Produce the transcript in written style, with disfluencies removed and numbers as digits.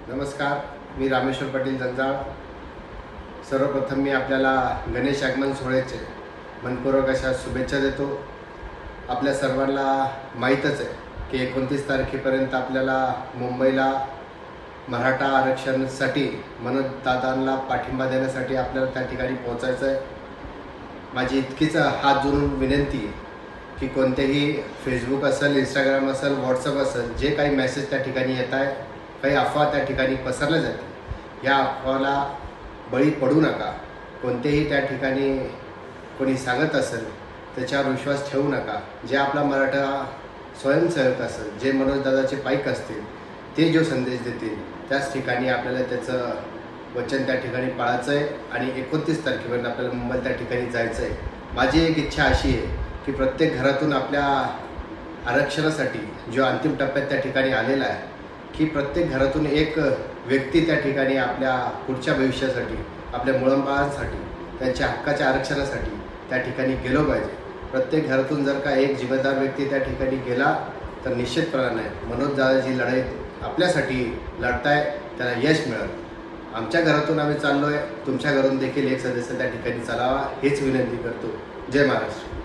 नमस्कार, मी रामेश्वर पाटील जंजाळ। सर्वप्रथम मी आपल्याला गणेश आगमन सोहळ्याचे मनपूर्वक अशा शुभेच्छा देतो। आपल्या सर्वांना माहीतच आहे की 29 तारखेपर्यंत आपल्याला मुंबईला मराठा आरक्षणासाठी मनोज दादांना पाठिंबा देण्यासाठी आपल्याला त्या ठिकाणी पोहोचायचं आहे। माझी इतकीच हात जोडून विनंती आहे की कोणतेही फेसबुक असेल, इंस्टाग्राम असेल, व्हॉट्सअप असेल, जे काही मेसेज त्या ठिकाणी येत आहे, काही अफवा त्या ठिकाणी पसरल्या जाते, या अफवाला बळी पडू नका। कोणतेही त्या ठिकाणी कोणी सांगत असेल त्याच्यावर विश्वास ठेवू नका। जे आपला मराठा स्वयंसेवक असेल, जे मनोजदादाचे पाईक असतील, ते जो संदेश देतील त्याच ठिकाणी आपल्याला त्याचं वचन त्या ठिकाणी पाळायचं आहे आणि 29 तारखेपर्यंत आपल्याला मुंबईत त्या ठिकाणी जायचं आहे। माझी एक इच्छा अशी आहे की प्रत्येक घरातून आपल्या आरक्षणासाठी जो अंतिम टप्प्यात त्या ठिकाणी आलेला आहे, की प्रत्येक घरातून एक व्यक्ती त्या ठिकाणी आपल्या पुढच्या भविष्यासाठी, आपल्या मुलांबाळांसाठी, त्यांच्या हक्काच्या आरक्षणासाठी त्या ठिकाणी गेलो पाहिजे। प्रत्येक घरातून जर का एक जिम्मेदार व्यक्ती त्या ठिकाणी गेला तर निश्चितपणाने मनोज दादा जी लढाई आपल्यासाठी लढताय त्याला यश मिळेल। आमच्या घरातून आम्ही चाललो आहे, तुमच्या घरून देखील एक सदस्य त्या ठिकाणी चालावा हीच विनंती करतो। जय महाराष्ट्र।